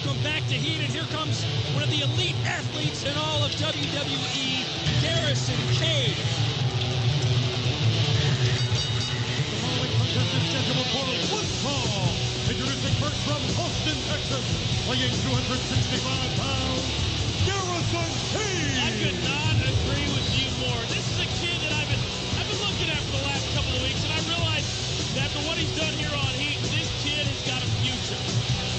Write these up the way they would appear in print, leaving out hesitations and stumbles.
Welcome back to Heat, and here comes one of the elite athletes in all of WWE, Garrison, Cade. The following contest is scheduled for one fall. Introducing first from Austin, Texas, weighing 265 pounds, Garrison, Cade. I could not agree with you more. This is a kid that I've been looking at for the last couple of weeks, and I realized that after what he's done here on Heat, this kid has got a future.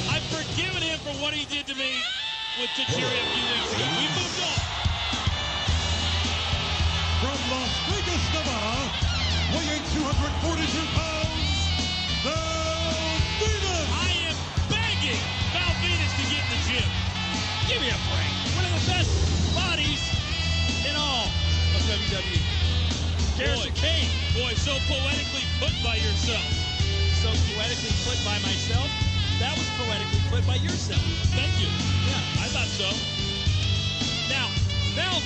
I've forgiven him for what he did to me with Tajiri a few weeks ago. We moved on. From Las Vegas, Nevada, weighing 242 pounds, Venis. I am begging Venis to get in the gym. Give me a break. One of the best bodies in all of WWE. Garrison, Cade. Boy, so poetically put by yourself. So poetically put by myself. That was poetically put by yourself. Thank you. Yeah. I thought so. Now,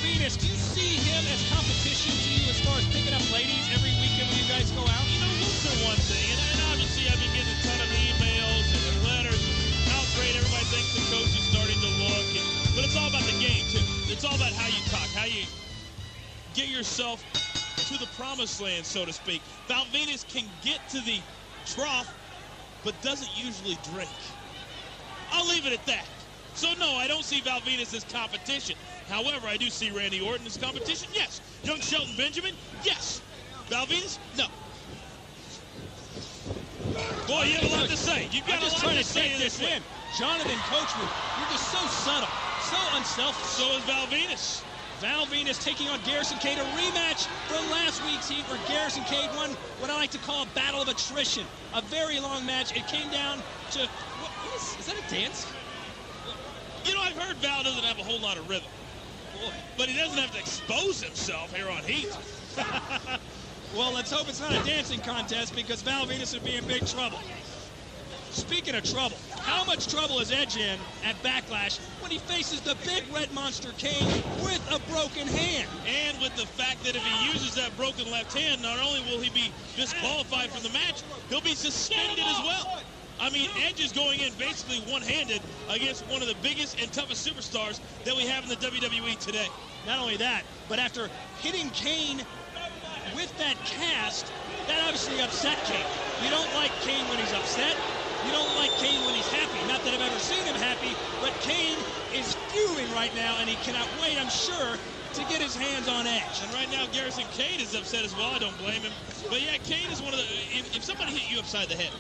Venis, do you see him as competition to you as far as picking up ladies every weekend when you guys go out? You know, looks are one thing, and obviously I've been getting a ton of emails and letters, how great everybody thinks the coach is starting to look, but it's all about the game, too. It's all about how you talk, how you get yourself to the promised land, so to speak. Venis can get to the trough, but doesn't usually drink. I'll leave it at that. So no, I don't see Venis as competition. However, I do see Randy Orton as competition, yes. Young Shelton Benjamin, yes. Venis, no. Boy, you have a lot to say. You've got I'm just a lot trying to to say take this in. Jonathan, coach me. You're just so subtle, so unselfish. So is Venis. Venis taking on Garrison, Cade, a rematch from last week's Heat where Garrison, Cade won what I like to call a battle of attrition. A very long match. It came down to, is that a dance? You know, I've heard Val doesn't have a whole lot of rhythm. Boy. But he doesn't have to expose himself here on Heat. Well, let's hope it's not a dancing contest because Venis would be in big trouble. Speaking of trouble, how much trouble is Edge in at Backlash when he faces the big red monster Cade with a broken hand? And with the fact that if he uses that broken left hand, not only will he be disqualified from the match, he'll be suspended as well. I mean, Edge is going in basically one-handed against one of the biggest and toughest superstars that we have in the WWE today. Not only that, but after hitting Kane with that cast, that obviously upset Kane. You don't like Kane when he's upset. You don't like Kane when he's happy. Not that I've ever seen him happy, but Kane is fuming right now, and he cannot wait, I'm sure, to get his hands on Edge. And right now, Garrison Cade is upset as well. I don't blame him. But yeah, Cade is one of the... If somebody hit you upside the head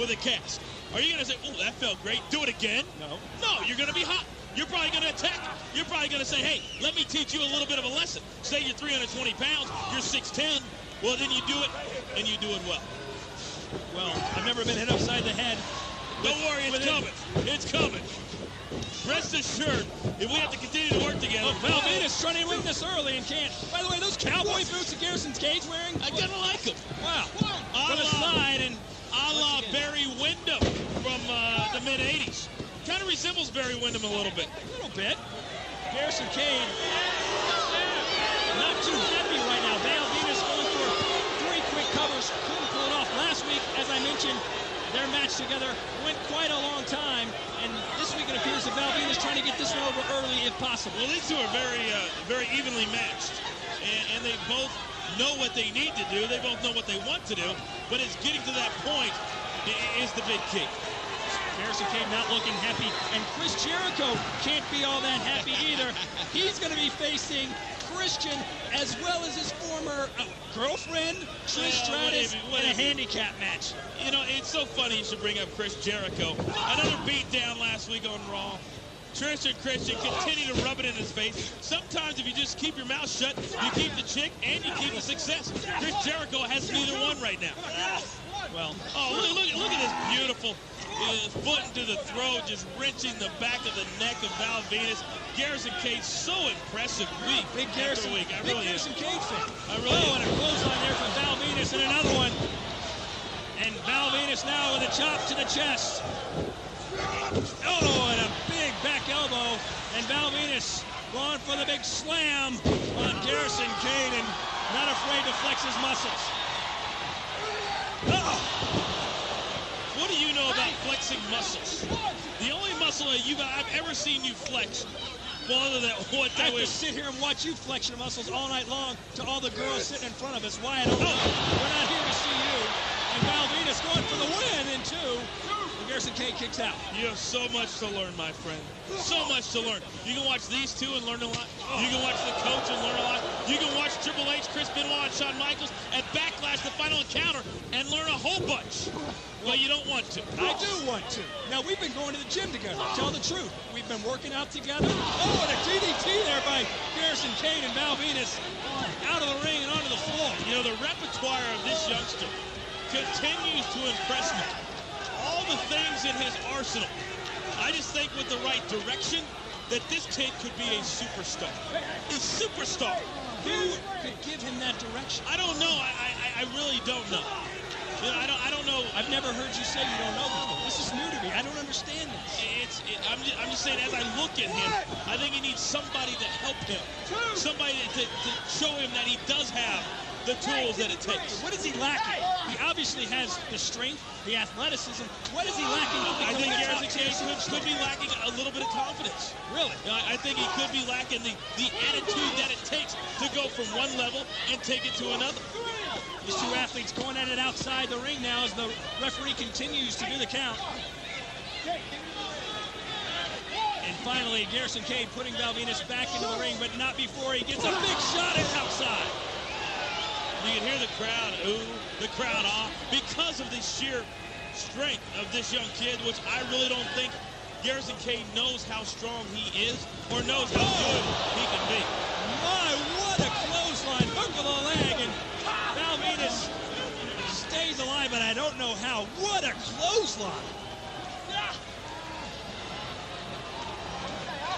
with a cast, are you going to say, oh, that felt great, do it again? No. No, you're going to be hot. You're probably going to attack. You're probably going to say, hey, let me teach you a little bit of a lesson. Say you're 320 pounds, you're 6'10". Well, then you do it, and you do it well. Well, I've never been hit upside the head. Don't worry, it's coming. It's coming. Rest assured, if we have to continue to work together. Oh, Venis trying to win this early and can't. By the way, those cowboy boots that Garrison Cade's wearing, I kind of like them. Wow. From the side and a la Barry Windham from the mid-'80s. Kind of resembles Barry Windham a little bit. A little bit. Garrison Cade, not too heavy right now. Venis going for 3 quick covers. Couldn't pull it off. Last week, as I mentioned, their match together went quite a long time, and this week it appears that Venis trying to get this one over early if possible. Well, these two are very evenly matched, and they both know what they need to do. They both know what they want to do, but it's getting to that point is the big key. Garrison Cade not looking happy, and Chris Jericho can't be all that happy either. He's going to be facing Christian as well as his former girlfriend, Trish Stratus, in a handicap match. You know, it's so funny you should bring up Chris Jericho. Another beatdown last week on Raw. Trish and Christian continue to rub it in his face. Sometimes if you just keep your mouth shut, you keep the chick and you keep the success. Chris Jericho has neither one right now. Well, oh, look at this beautiful foot into the throat, just wrenching the back of the neck of Venis. Garrison Cade, so impressive week big Garrison, week. I big really Garrison Cade fan. I really am. And a clothesline there from Venis and another one. And Venis now with a chop to the chest. Oh, and a big back elbow. And Venis going for the big slam on Garrison Cade and not afraid to flex his muscles. What do you know about flexing muscles? The only muscle muscle I've ever seen you flex. Well, other than what I that have to was. sit here and watch you flex your muscles all night long to all the girls sitting in front of us. Why, I don't know. We're not here to see you. And Val Venis going for the win in 2. And Garrison Cade kicks out. You have so much to learn, my friend. So much to learn. You can watch these two and learn a lot. You can watch the coach and learn a lot. You can watch Triple H, Chris Benoit, and Shawn Michaels at Backlash, the final encounter, and learn a whole bunch. Well, you don't want to. I do want to. Now, we've been going to the gym together. Tell the truth. We've been working out together. Oh, and a DDT there by Garrison Cade and Val Venis out of the ring and onto the floor. You know, the repertoire of this youngster continues to impress me. All the things in his arsenal. I just think with the right direction that this kid could be a superstar. A superstar. Who could give him that direction? I don't know. I really don't know. You know, I don't know. I've never heard you say you don't know before. This is new to me. I don't understand this. I'm just saying, as I look at him, I think he needs somebody to help him. Somebody to show him that he does have the tools that it takes. What is he lacking? He obviously has the strength, the athleticism. What is he lacking? I think Garrison Cade could be lacking a little bit of confidence. Really? I think he could be lacking the attitude that it takes to go from one level and take it to another. These two athletes going at it outside the ring now as the referee continues to do the count. And finally, Garrison Cade putting Val Venis back into the ring, but not before he gets a big shot at outside. You can hear the crowd ooh, the crowd ah, because of the sheer strength of this young kid, which I really don't think Garrison Cade knows how strong he is or knows how good he can be. My, what a clothesline. Hook of the leg, and Val Venis stays alive, but I don't know how. What a clothesline.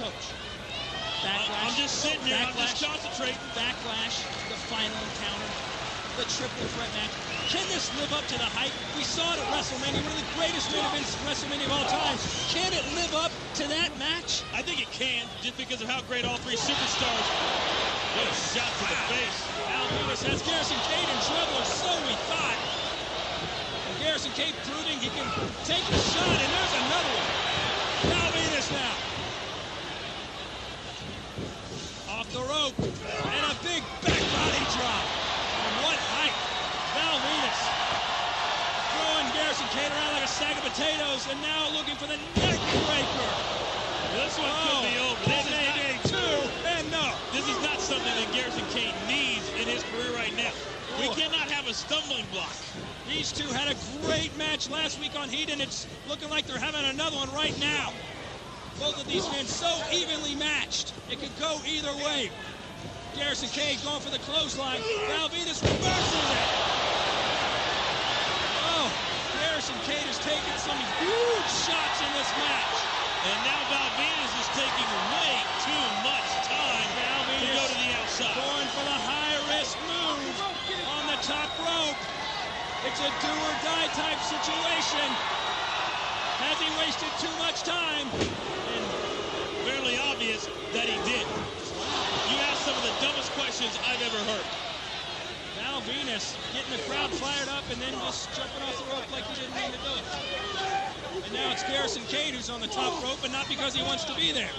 Coach. Backlash. I'm just sitting here. Backlash. I'm just concentrating. Backlash, the final encounter, the triple threat match. Can this live up to the hype? We saw it at WrestleMania, one of the greatest main events WrestleMania of all time. Can it live up to that match? I think it can, just because of how great all three superstars. What a shot to the face. Val Venis has Garrison Cade in trouble, or so we thought. And Garrison Cade proving he can take a shot, and there's another one. Val Venis now. Off the rope, and a big back body drop. And what height. Val Venis throwing Garrison Cade around like a sack of potatoes, and now looking for the neck breaker. This one could be over. This may be two, and no. This is not something that Garrison Cade needs in his career right now. We cannot have a stumbling block. These two had a great match last week on Heat, and it's looking like they're having another one right now. Both of these men so evenly matched. It could go either way. Garrison Cade going for the clothesline. Val Venis reverses it. Oh, Garrison Cade has taken some huge shots in this match. And now Val Venis is taking way too much time to go to the outside. Going for the high-risk move on the top rope. It's a do-or-die type situation. Has he wasted too much time? And fairly obvious that he did. You asked some of the dumbest questions I've ever heard. Val Venis getting the crowd fired up and then just jumping off the rope like he didn't mean to do it. And now it's Garrison Cade who's on the top rope, but not because he wants to be there.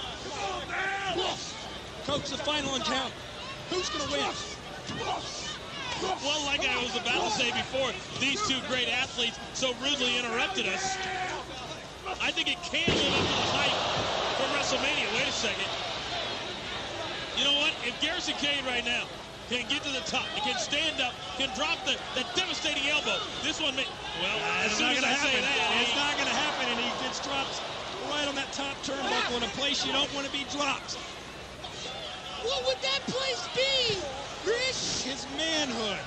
Coach, the final encounter. Who's going to win? Well, like I was about to say before, these two great athletes so rudely interrupted us. I think it can live up to the hype from WrestleMania. Wait a second. You know what? If Garrison Cade right now can get to the top, he can stand up, can drop the devastating elbow, this one may... Well, as soon as I say that... It's not going to happen, and he gets dropped right on that top turnbuckle in a place you don't want to be dropped. What would that place be, Chris? His manhood.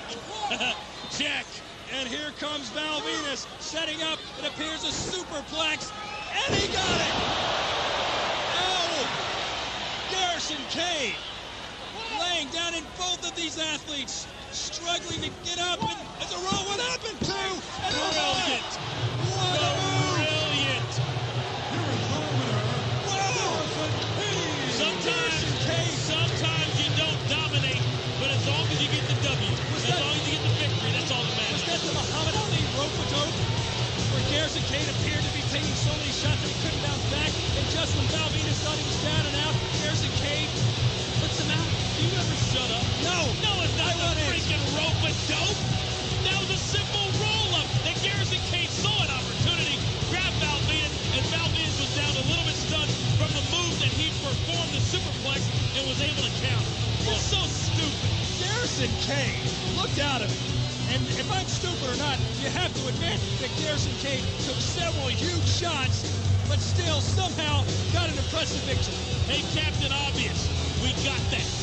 Check. And here comes Val Venis setting up, it appears, a superplex, and he got it! Oh! Garrison Cade laying down in both of these athletes, struggling to get up, and it's a roll. What happened? Two, and Brilliant. What a move! Brilliant. Whoa! Sometimes you don't dominate, but as long as you get the W, as long as you get the victory, that's all that matters. Was that the Muhammad Ali rope-a-dope? Where Garrison Cade appeared to be taking so many shots that he couldn't bounce back, and thought he was down and out. Garrison Cade puts him out. Do you ever shut up? No. No, it's not I want a in. freaking rope a dope. That was a simple roll-up. And Garrison Cade saw an opportunity, grabbed Venis, and Venis was down a little bit stunned from the move that he performed, the superplex, and was able to counter. It's so stupid. Garrison Cade looked out of it. And if I'm stupid or not, you have to admit that Garrison Cade took several huge shots, but still somehow got an impressive victory. Hey, Captain Obvious, we got that.